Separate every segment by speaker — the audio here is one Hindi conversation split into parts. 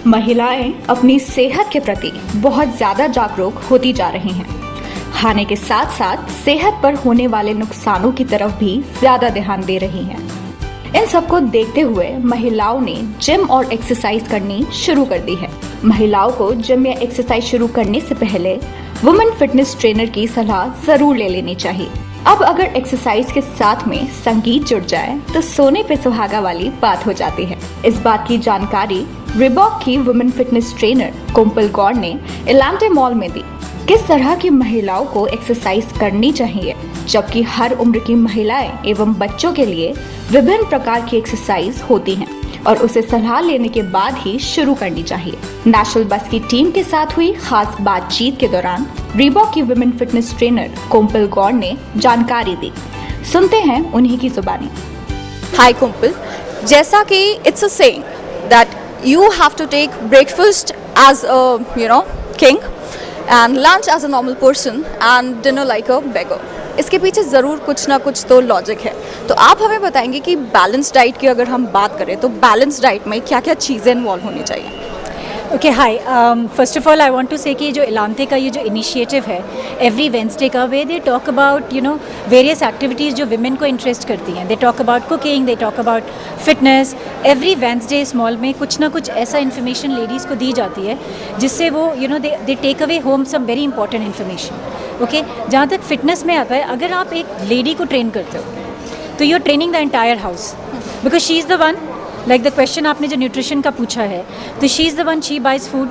Speaker 1: महिलाएं अपनी सेहत के प्रति बहुत ज्यादा जागरूक होती जा रही हैं। खाने के साथ साथ सेहत पर होने वाले नुकसानों की तरफ भी ज्यादा ध्यान दे रही हैं। इन सबको देखते हुए महिलाओं ने जिम और एक्सरसाइज करनी शुरू कर दी है। महिलाओं को जिम या एक्सरसाइज शुरू करने से पहले वुमेन फिटनेस ट्रेनर की सलाह जरूर ले लेनी चाहिए। अब अगर एक्सरसाइज के साथ में संगीत जुड़ जाए तो सोने पे सुहागा वाली बात हो जाती है। इस बात की जानकारी रिबॉक की वुमेन फिटनेस ट्रेनर कोम्पल गौड़ ने एलांटे मॉल में दी। किस तरह की महिलाओं को एक्सरसाइज करनी चाहिए, जबकि हर उम्र की महिलाएं एवं बच्चों के लिए विभिन्न प्रकार की एक्सरसाइज होती हैं और उसे सलाह लेने के बाद ही शुरू करनी चाहिए। नेशनल बस की टीम के साथ हुई खास बातचीत के दौरान रिबॉक की वुमेन फिटनेस ट्रेनर कोम्पल गौड़ ने जानकारी दी। सुनते हैं उन्हीं की जुबानी।
Speaker 2: हाय कोम्पल, जैसा कि it's a saying that you have to take breakfast as a king and lunch as a normal person and dinner like a beggar। इसके पीछे ज़रूर कुछ ना कुछ तो लॉजिक है। तो आप हमें बताएंगे कि बैलेंस डाइट की अगर हम बात करें तो बैलेंस डाइट में क्या क्या चीज़ें इन्वॉल्व होनी चाहिए?
Speaker 3: Okay, hi. First of all I want to say कि जो एलांटे का ये जो इनिशिएटिव है एवरी वेंसडे का, we they talk about various activities जो विमेन को इंटरेस्ट करती हैं। They talk about cooking, they talk about fitness. Every Wednesday इस मॉल में कुछ ना कुछ ऐसा इन्फॉर्मेशन लेडीज़ को दी जाती है जिससे वो they take away home some very important information. Okay, जहाँ तक फिटनेस में आता है, अगर आप एक लेडी को ट्रेन करते हो तो you are training the entire house, because she is the one, like the question आपने जो न्यूट्रिशन का पूछा है, तो she is the one, she buys food,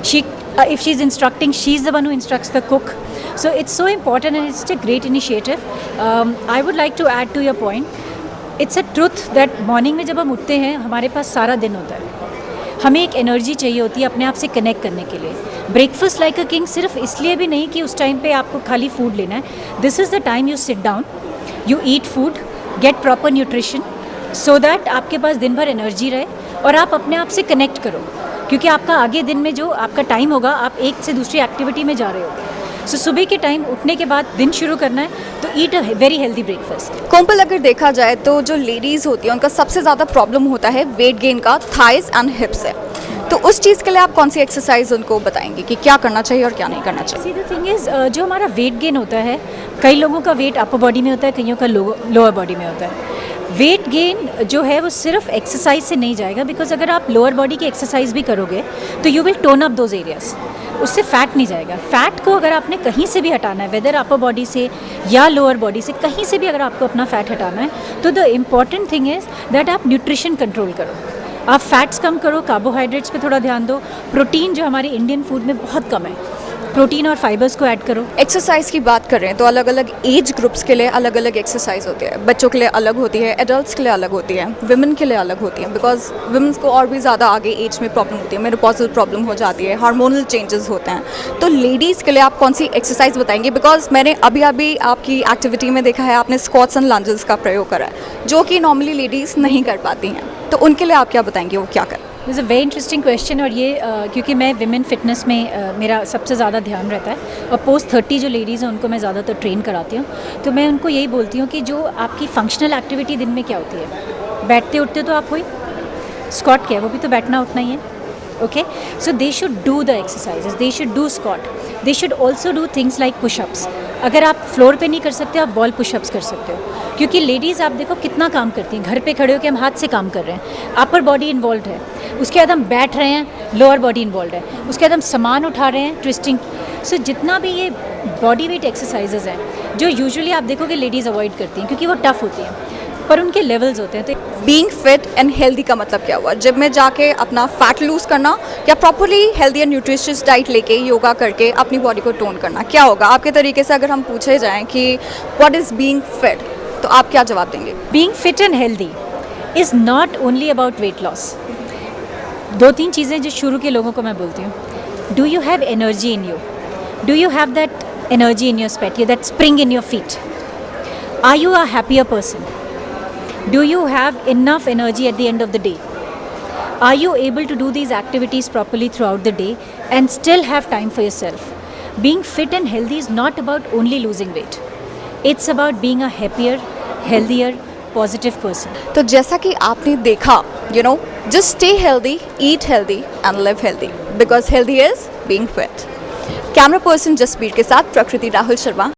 Speaker 3: she if she is instructing, she is the one who instructs the cook. So it's so important and it's a great initiative. I would like to add to your point, it's a truth that morning में जब हम उठते हैं हमारे पास सारा दिन होता है, हमें एक एनर्जी चाहिए होती है अपने आप से कनेक्ट करने के लिए। ब्रेकफास्ट लाइक अ किंग सिर्फ इसलिए भी नहीं कि उस टाइम पे आपको खाली फूड लेना है। This is the time you sit down, you eat food, get proper nutrition, so that आपके पास दिन भर एनर्जी रहे और आप अपने आप से कनेक्ट करो, क्योंकि आपका आगे दिन में जो आपका टाइम होगा, आप एक से दूसरी एक्टिविटी में जा रहे हो। सो सुबह के टाइम उठने के बाद दिन शुरू करना है तो ईट अ वेरी हेल्दी ब्रेकफास्ट।
Speaker 2: कोम्पल, अगर देखा जाए तो जो लेडीज़ होती हैं उनका सबसे ज़्यादा प्रॉब्लम होता है वेट गेन का, थाइज एंड हिप्स से। तो उस चीज़ के लिए आप कौन सी एक्सरसाइज उनको बताएंगे कि क्या करना चाहिए और क्या नहीं करना चाहिए?
Speaker 3: सी द थिंग इज़, जो हमारा वेट गेन होता है, कई लोगों का वेट अपर बॉडी में होता है, कईयों का लोअर बॉडी में होता है। वेट गेन जो है वो सिर्फ एक्सरसाइज से नहीं जाएगा, बिकॉज अगर आप लोअर बॉडी की एक्सरसाइज भी करोगे तो you will tone up those areas, उससे फैट नहीं जाएगा। फैट को अगर आपने कहीं से भी हटाना है, वेदर अपर बॉडी से या लोअर बॉडी से, कहीं से भी अगर आपको अपना फैट हटाना है, तो the important thing is that आप न्यूट्रिशन कंट्रोल करो, आप फैट्स कम करो, कार्बोहाइड्रेट्स पे थोड़ा ध्यान दो। प्रोटीन जो हमारे इंडियन फूड में बहुत कम है, प्रोटीन और फाइबर्स को ऐड करो।
Speaker 2: एक्सरसाइज की बात कर रहे हैं तो अलग अलग एज ग्रुप्स के लिए अलग अलग एक्सरसाइज होती है। बच्चों के लिए अलग होती है, एडल्ट्स के लिए अलग होती है, विमेन के लिए अलग होती है, बिकॉज विमेंस को और भी ज़्यादा आगे एज में प्रॉब्लम होती है, मेनोपॉजल प्रॉब्लम हो जाती है, हार्मोनल चेंजेस होते हैं। तो लेडीज़ के लिए आप कौन सी एक्सरसाइज बताएंगे? बिकॉज मैंने अभी अभी आपकी एक्टिविटी में देखा है, आपने स्क्वाट्स एंड लंजेस का प्रयोग करा है, जो कि नॉर्मली लेडीज़ नहीं कर पाती हैं। तो उनके लिए आप क्या बताएंगे, वो क्या करें?
Speaker 3: Is a very interesting question. और ये क्योंकि मैं विमेन फिटनेस में मेरा सबसे ज़्यादा ध्यान रहता है और पोस्ट 30 जो लेडीज़ हैं उनको मैं ज़्यादातर ट्रेन कराती हूँ, तो मैं उनको यही बोलती हूँ कि जो आपकी फंक्शनल एक्टिविटी दिन में क्या होती है, बैठते उठते तो आप हुई, स्क्वाट क्या है, वो भी तो बैठना उठना ही है। Okay, so they should do the exercises, they should do squat, they should also do things like pushups. अगर आप फ्लोर पे नहीं कर सकते, आप वॉल पुशअप्स कर सकते हो, क्योंकि लेडीज़ आप देखो कितना काम करती हैं, घर पे खड़े होकर हम हाथ से काम कर रहे हैं, अपर बॉडी इन्वॉल्व है, उसके बाद हम बैठ रहे हैं, लोअर बॉडी इन्वॉल्व है, उसके बाद हम सामान उठा रहे हैं, ट्विस्टिंग। सो जितना भी ये बॉडी वेट एक्सरसाइजेज हैं जो यूजुअली आप देखोगे लेडीज़ अवॉइड करती हैं क्योंकि वो टफ होती हैं, पर उनके लेवल्स होते हैं। तो
Speaker 2: बीइंग फिट एंड हेल्दी का मतलब क्या हुआ? जिम में जाके अपना फैट लूज करना या properly healthy and nutritious diet लेके योगा करके अपनी बॉडी को टोन करना, क्या होगा आपके तरीके से? अगर हम पूछे जाएं कि व्हाट इज़ बीइंग फिट, तो आप क्या जवाब देंगे?
Speaker 3: Being fit and healthy is not only about weight loss. दो तीन चीज़ें जो शुरू के लोगों को मैं बोलती हूँ, do you have energy in you, do you have that energy in your sweat, that spring in your feet, are you a happier person, do you have enough energy at the end of the day, are you able to do these activities properly throughout the day and still have time for yourself? Being fit and healthy is not about only losing weight, it's about being a happier, healthier, positive person.
Speaker 2: तो जैसा कि आपने देखा just stay healthy, eat healthy and live healthy because healthy is being fit. Camera person Jasbir के साथ प्रकृति राहुल शर्मा।